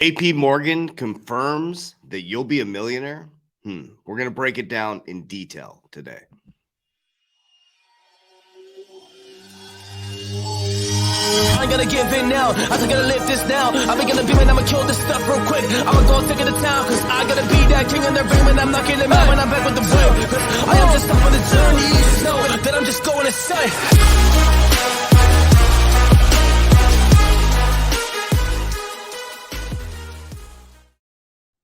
JPMorgan confirms that you'll be a millionaire. We're going to break it down in detail today. I ain't gonna give in now. I just gotta live this now. I be gonna be when I'ma kill this stuff real quick. I'ma go take it to town, cause I gotta be that king in the ring when I'm knocking them out when I'm back with the whip. Cause I am just off on the journey. You just know that I'm just going insane.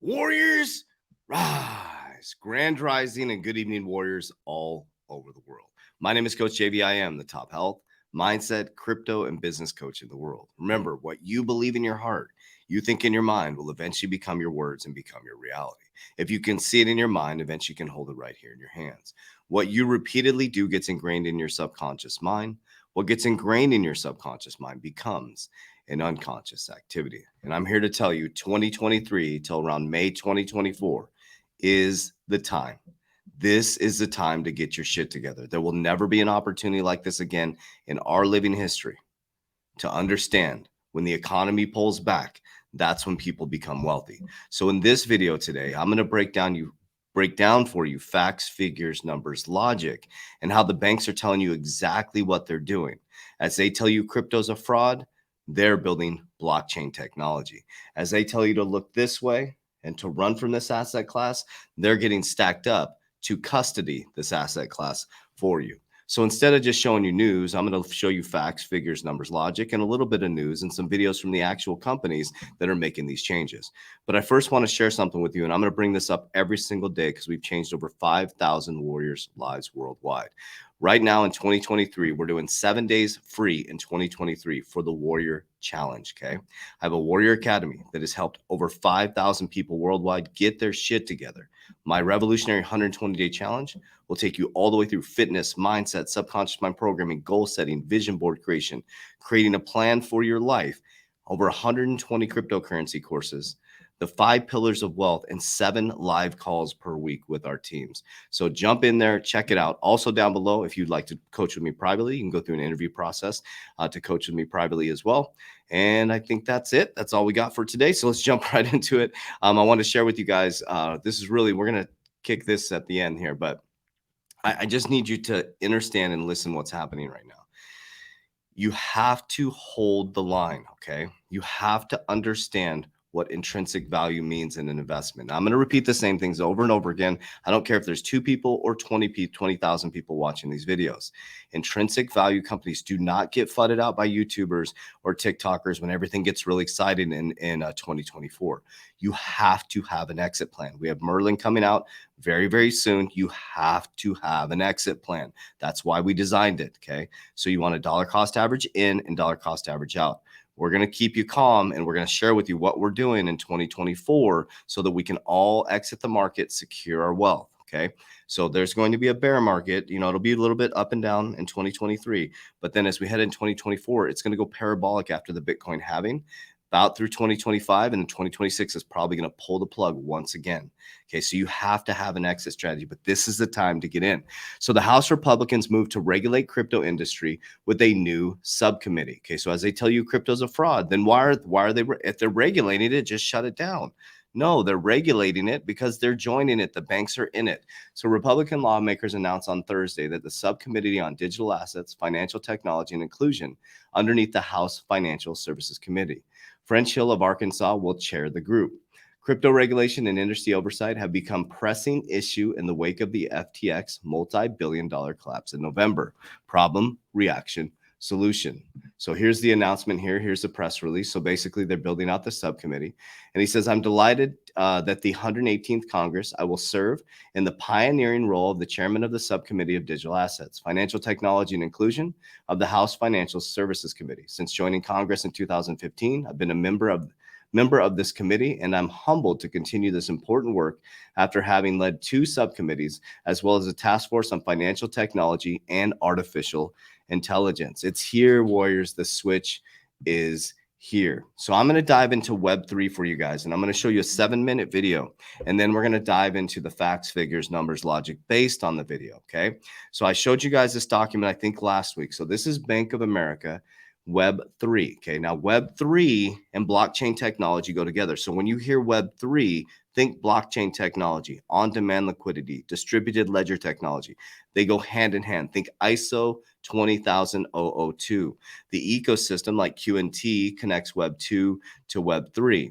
Warriors, rise. Grand rising and good evening, warriors all over the world. My name is Coach JV. I am the top health, mindset, crypto, and business coach in the world. Remember, what you believe in your heart, you think in your mind, will eventually become your words and become your reality. If you can see it in your mind, eventually you can hold it right here in your hands. What you repeatedly do gets ingrained in your subconscious mind. What gets ingrained in your subconscious mind becomes an unconscious activity. And I'm here to tell you 2023 till around May 2024 is the time. This is the time to get your shit together. There will never be an opportunity like this again in our living history to understand when the economy pulls back, that's when people become wealthy. So in this video today, I'm going to break down for you facts, figures, numbers, logic, and how the banks are telling you exactly what they're doing. As they tell you crypto's a fraud, they're building blockchain technology. As they tell you to look this way and to run from this asset class, they're getting stacked up to custody this asset class for you. So instead of just showing you news, I'm going to show you facts, figures, numbers, logic, and a little bit of news and some videos from the actual companies that are making these changes. But I first want to share something with you, and I'm going to bring this up every single day because we've changed over 5,000 warriors' lives worldwide. Right now in 2023, we're doing 7 days free in 2023 for the Warrior Challenge, okay? I have a Warrior Academy that has helped over 5,000 people worldwide get their shit together. My revolutionary 120-day challenge will take you all the way through fitness, mindset, subconscious mind programming, goal setting, vision board creation, creating a plan for your life, over 120 cryptocurrency courses, the 5 pillars of wealth, and 7 live calls per week with our teams. So jump in there, check it out. Also down below, if you'd like to coach with me privately, you can go through an interview process to coach with me privately as well. And I think that's it. That's all we got for today. So let's jump right into it. I want to share with you guys, this is really, we're going to kick this at the end here, but I just need you to understand and listen what's happening right now. You have to hold the line, okay? You have to understand what intrinsic value means in an investment. Now, I'm going to repeat the same things over and over again. I don't care if there's 2 people or 20,000 people watching these videos. Intrinsic value companies do not get flooded out by YouTubers or TikTokers when everything gets really exciting in 2024. You have to have an exit plan. We have Merlin coming out very, very soon. You have to have an exit plan. That's why we designed it, okay? So you want a dollar cost average in and dollar cost average out. We're going to keep you calm, and we're going to share with you what we're doing in 2024 so that we can all exit the market, secure our wealth, okay? So there's going to be a bear market. You know, it'll be a little bit up and down in 2023, but then as we head in 2024, it's going to go parabolic after the Bitcoin halving, about through 2025, and then 2026 is probably going to pull the plug once again. Okay, so you have to have an exit strategy, but this is the time to get in. So the House Republicans moved to regulate crypto industry with a new subcommittee. Okay, so as they tell you crypto's a fraud, then why are they, if they're regulating it, just shut it down? No, they're regulating it because they're joining it. The banks are in it. So Republican lawmakers announced on Thursday that the Subcommittee on Digital Assets, Financial Technology, and Inclusion underneath the House Financial Services Committee. French Hill of Arkansas will chair the group. Crypto regulation and industry oversight have become pressing issue in the wake of the FTX multi-billion-dollar collapse in November. Problem, reaction, solution. So here's the announcement here. Here's the press release. So basically they're building out the subcommittee. And he says, I'm delighted that the 118th Congress, I will serve in the pioneering role of the chairman of the Subcommittee of Digital Assets, Financial Technology and Inclusion of the House Financial Services Committee. Since joining Congress in 2015, I've been a member of this committee, and I'm humbled to continue this important work after having led 2 subcommittees, as well as a task force on financial technology and artificial intelligence. It's here, warriors. The switch is here. So I'm going to dive into Web3 for you guys, and I'm going to show you a 7-minute video, and then we're going to dive into the facts, figures, numbers, logic based on the video, okay? So I showed you guys this document, I think, last week. So this is Bank of America Web3. Okay, now Web3 and blockchain technology go together. So when you hear Web3, think blockchain technology, on-demand liquidity, distributed ledger technology. They go hand in hand. Think ISO 20002. The ecosystem like QNT connects Web2 to Web3.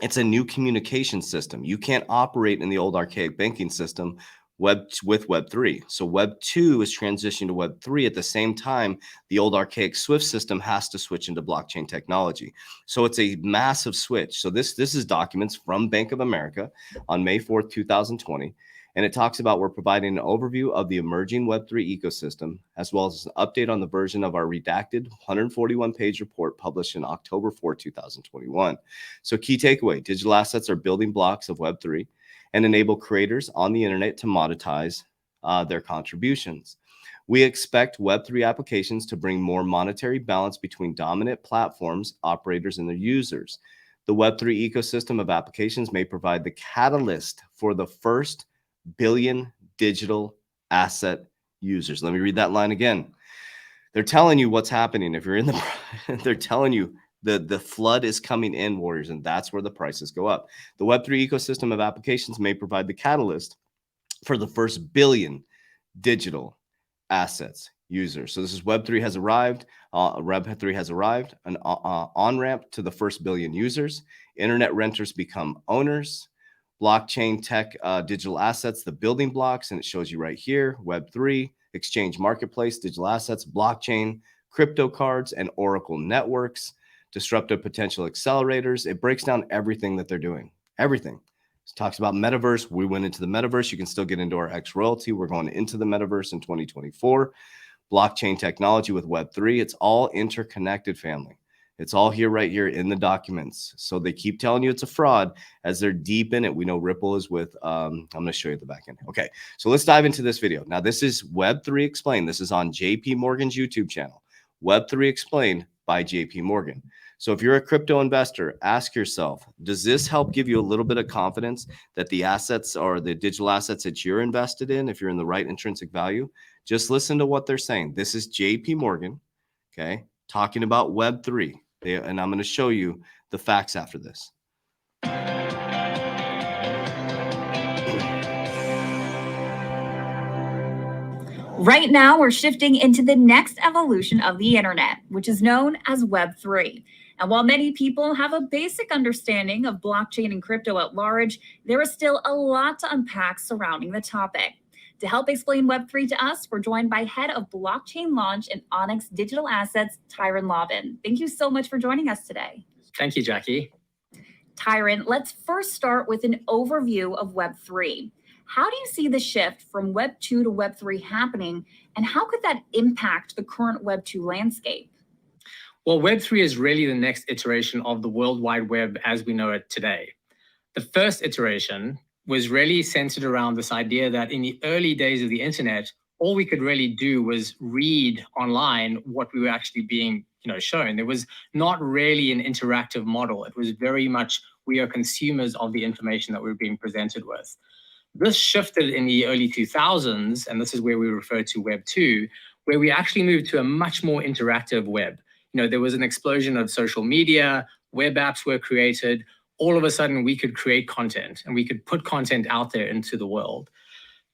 It's a new communication system. You can't operate in the old archaic banking system with Web3. So Web2 is transitioning to Web3 at the same time the old archaic SWIFT system has to switch into blockchain technology. So it's a massive switch. So this is documents from Bank of America on May 4th, 2020. And it talks about we're providing an overview of the emerging Web3 ecosystem, as well as an update on the version of our redacted 141-page report published in October 4, 2021. So key takeaway, digital assets are building blocks of Web3 and enable creators on the internet to monetize their contributions. We expect Web3 applications to bring more monetary balance between dominant platforms, operators, and their users. The Web3 ecosystem of applications may provide the catalyst for the first billion digital asset users. Let me read that line again. They're telling you what's happening. If you're in the, they're telling you the flood is coming in, warriors, and that's where the prices go up. The Web3 ecosystem of applications may provide the catalyst for the first billion digital assets users. So this is Web3 has arrived. Web3 has arrived, an on-ramp to the first billion users. Internet renters become owners. Blockchain tech, digital assets, the building blocks, and it shows you right here, Web3, exchange marketplace, digital assets, blockchain, crypto cards, and Oracle networks, disruptive potential accelerators. It breaks down everything that they're doing, everything. It talks about metaverse. We went into the metaverse. You can still get into our X royalty. We're going into the metaverse in 2024. Blockchain technology with Web3. It's all interconnected, family. It's all here, right here in the documents. So they keep telling you it's a fraud as they're deep in it. We know Ripple is with, I'm going to show you the back end. Okay, so let's dive into this video. Now, this is Web3 Explained. This is on JPMorgan's YouTube channel. Web3 Explained by JPMorgan. So if you're a crypto investor, ask yourself, does this help give you a little bit of confidence that the assets or the digital assets that you're invested in, if you're in the right intrinsic value, just listen to what they're saying. This is JPMorgan, okay, talking about Web3. And I'm going to show you the facts after this. Right now, we're shifting into the next evolution of the internet, which is known as Web3. And while many people have a basic understanding of blockchain and crypto at large, there is still a lot to unpack surrounding the topic. To help explain Web3 to us, we're joined by Head of Blockchain Launch and Onyx Digital Assets, Tyron Lobban. Thank you so much for joining us today. Thank you, Jackie. Tyron, let's first start with an overview of Web3. How do you see the shift from Web2 to Web3 happening, and how could that impact the current Web2 landscape? Well, Web3 is really the next iteration of the World Wide Web as we know it today. The first iteration was really centered around this idea that in the early days of the internet, all we could really do was read online what we were actually being shown. There was not really an interactive model. It was very much we are consumers of the information that we're being presented with. This shifted in the early 2000s, and this is where we refer to Web 2, where we actually moved to a much more interactive web. There was an explosion of social media, web apps were created. All of a sudden, we could create content and we could put content out there into the world.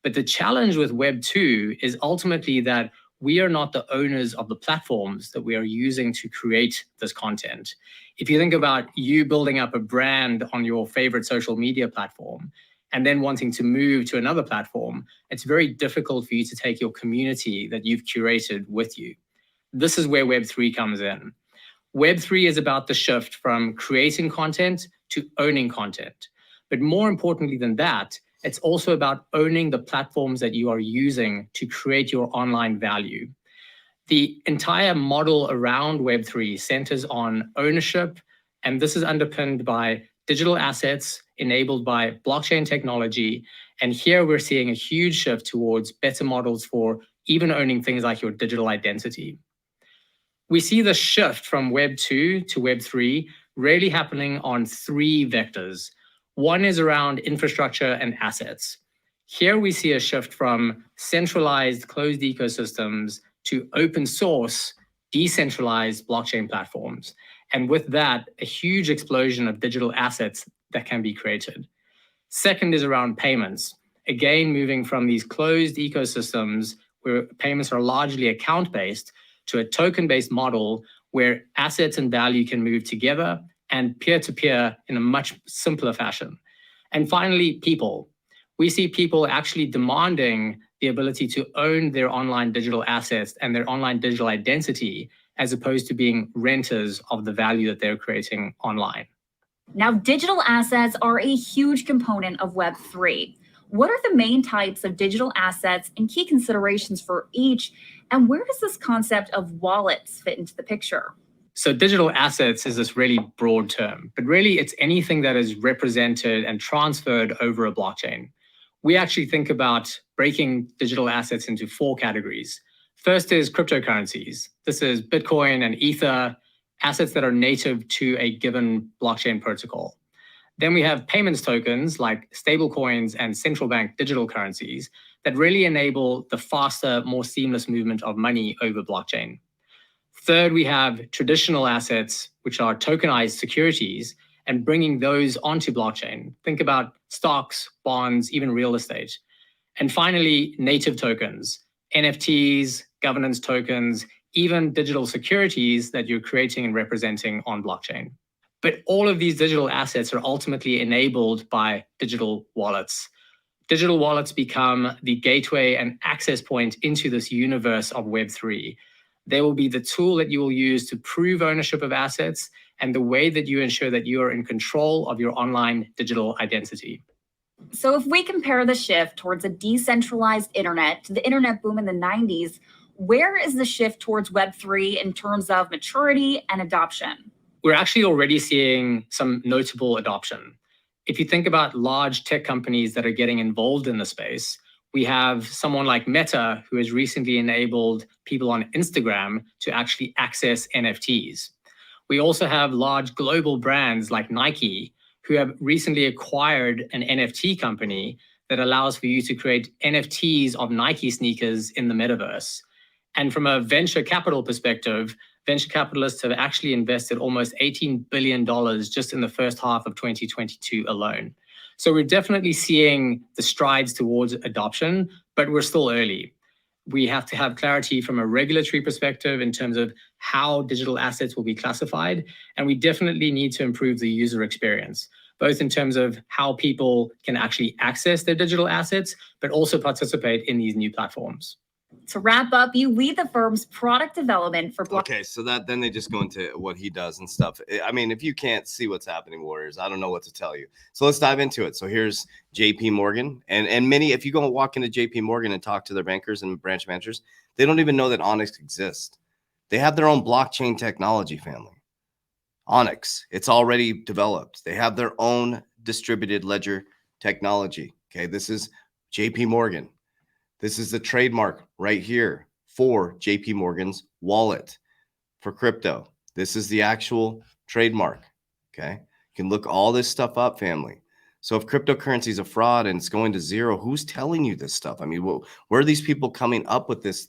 But the challenge with Web 2 is ultimately that we are not the owners of the platforms that we are using to create this content. If you think about you building up a brand on your favorite social media platform and then wanting to move to another platform, it's very difficult for you to take your community that you've curated with you. This is where Web 3 comes in. Web 3 is about the shift from creating content to owning content. But more importantly than that, it's also about owning the platforms that you are using to create your online value. The entire model around Web 3 centers on ownership, and this is underpinned by digital assets enabled by blockchain technology. And here we're seeing a huge shift towards better models for even owning things like your digital identity. We see the shift from Web 2 to Web 3 really happening on three vectors. One is around infrastructure and assets. Here we see a shift from centralized closed ecosystems to open source, decentralized blockchain platforms. And with that, a huge explosion of digital assets that can be created. Second is around payments. Again, moving from these closed ecosystems where payments are largely account-based to a token-based model where assets and value can move together and peer-to-peer in a much simpler fashion. And finally, people. We see people actually demanding the ability to own their online digital assets and their online digital identity, as opposed to being renters of the value that they're creating online. Now, digital assets are a huge component of Web3. What are the main types of digital assets and key considerations for each? And where does this concept of wallets fit into the picture? So digital assets is this really broad term, but really it's anything that is represented and transferred over a blockchain. We actually think about breaking digital assets into 4 categories. First is cryptocurrencies. This is Bitcoin and Ether, assets that are native to a given blockchain protocol. Then we have payments tokens like stablecoins and central bank digital currencies that really enable the faster, more seamless movement of money over blockchain. Third, we have traditional assets, which are tokenized securities, and bringing those onto blockchain. Think about stocks, bonds, even real estate. And finally, native tokens, NFTs, governance tokens, even digital securities that you're creating and representing on blockchain. But all of these digital assets are ultimately enabled by digital wallets. Digital wallets become the gateway and access point into this universe of Web3. They will be the tool that you will use to prove ownership of assets and the way that you ensure that you are in control of your online digital identity. So if we compare the shift towards a decentralized internet to the internet boom in the 90s, where is the shift towards Web3 in terms of maturity and adoption? We're actually already seeing some notable adoption. If you think about large tech companies that are getting involved in the space, we have someone like Meta who has recently enabled people on Instagram to actually access NFTs. We also have large global brands like Nike who have recently acquired an NFT company that allows for you to create NFTs of Nike sneakers in the metaverse. And from a venture capital perspective, venture capitalists have actually invested almost $18 billion just in the first half of 2022 alone. So we're definitely seeing the strides towards adoption, but we're still early. We have to have clarity from a regulatory perspective in terms of how digital assets will be classified. And we definitely need to improve the user experience, both in terms of how people can actually access their digital assets, but also participate in these new platforms. To wrap up, you lead the firm's product development for Okay, so that then they just go into what he does and stuff. I mean, if you can't see what's happening, Warriors, I don't know what to tell you. So let's dive into it. So here's JPMorgan, and many, if you go and walk into JPMorgan and talk to their bankers and branch managers, they don't even know that Onyx exists. They have their own blockchain technology family. Onyx, it's already developed. They have their own distributed ledger technology. Okay, this is JPMorgan. This is the trademark right here for JPMorgan's wallet for crypto. This is the actual trademark. Okay. You can look all this stuff up, family. So if cryptocurrency is a fraud and it's going to zero, who's telling you this stuff? I mean, where are these people coming up with this,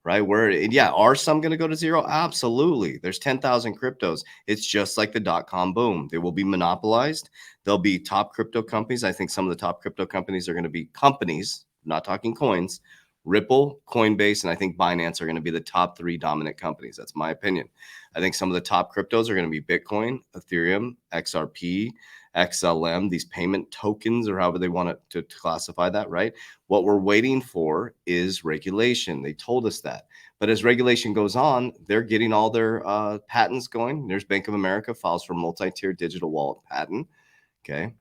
right? Are some going to go to zero? Absolutely. There's 10,000 cryptos. It's just like the dot-com boom. They will be monopolized. There'll be top crypto companies. I think some of the top crypto companies are going to be companies, not talking coins. Ripple, Coinbase, and I think Binance are going to be the top 3 dominant companies. That's my opinion. I think some of the top cryptos are going to be Bitcoin, Ethereum, XRP, XLM, these payment tokens, or however they want to classify that, right? What we're waiting for is regulation. They told us that. But as regulation goes on, they're getting all their patents going. There's Bank of America files for multi-tier digital wallet patent. Okay.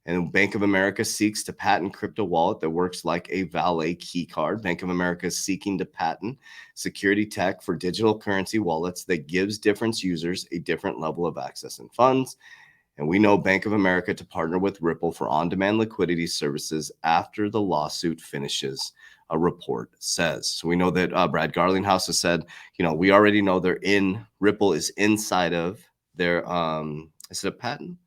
And Bank of America seeks to patent crypto wallet that works like a valet key card. Bank of America is seeking to patent security tech for digital currency wallets that gives different users a different level of access and funds. And we know Bank of America to partner with Ripple for on-demand liquidity services after the lawsuit finishes, a report says. So we know that Brad Garlinghouse has said, we already know Ripple is inside of their, is it a patent?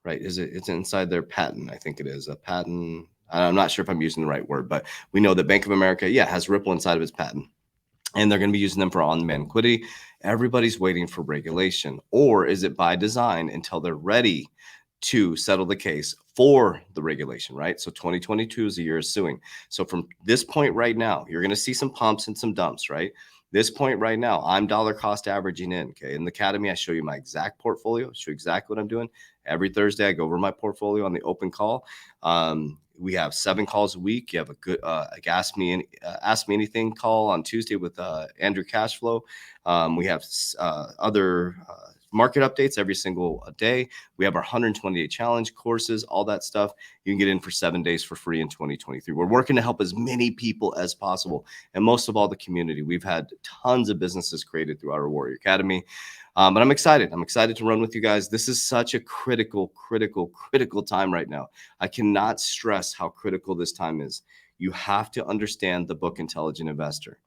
Right. It's inside their patent. I think it is a patent. I'm not sure if I'm using the right word, but we know that Bank of America, has Ripple inside of its patent. and they're going to be using them for on-demand liquidity. Everybody's waiting for regulation, or is it by design until they're ready to settle the case for the regulation, right? So 2022 is a year of suing. So from this point right now, you're going to see some pumps and some dumps, right? This point right now, I'm dollar cost averaging in. Okay. In the academy, I show you my exact portfolio, show you exactly what I'm doing. Every Thursday, I go over my portfolio on the open call. We have 7 calls a week. You have a good ask me anything call on Tuesday with Andrew Cashflow. We have other market updates every single day. We have our 120-day challenge courses, all that stuff. You can get in for 7 days for free in 2023. We're working to help as many people as possible, and most of all, the community. We've had tons of businesses created through our Warrior Academy. But I'm excited. I'm excited to run with you guys. This is such a critical time right now. I cannot stress how critical this time is. You have to understand the book Intelligent Investor.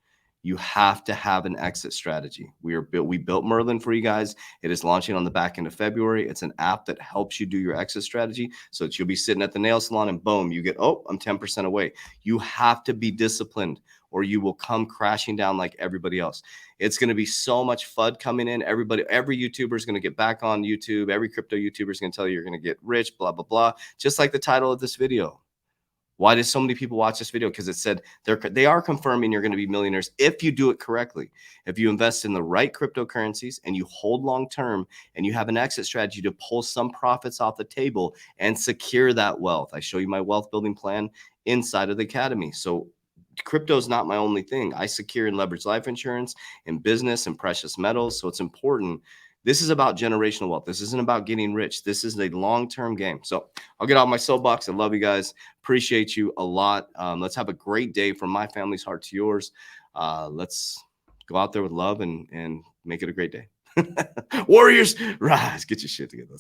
You have to have an exit strategy. We built Merlin for you guys. It is launching on the back end of February. It's an app that helps you do your exit strategy so that you'll be sitting at the nail salon and boom, you get, oh, I'm 10% away. You have to be disciplined or you will come crashing down like everybody else. It's going to be so much FUD coming in. Every YouTuber is going to get back on YouTube. Every crypto YouTuber is going to tell you you're going to get rich, blah, blah, blah. Just like the title of this video. Why did so many people watch this video? Because it said they are confirming you're going to be millionaires if you do it correctly. If you invest in the right cryptocurrencies and you hold long term and you have an exit strategy to pull some profits off the table and secure that wealth. I show you my wealth building plan inside of the academy. So crypto is not my only thing. I secure and leverage life insurance and business and precious metals. So it's important. This is about generational wealth. This isn't about getting rich. This is a long-term game. So I'll get off my soapbox. I love you guys. Appreciate you a lot. Let's have a great day from my family's heart to yours. Let's go out there with love and make it a great day. Warriors, rise. Get your shit together.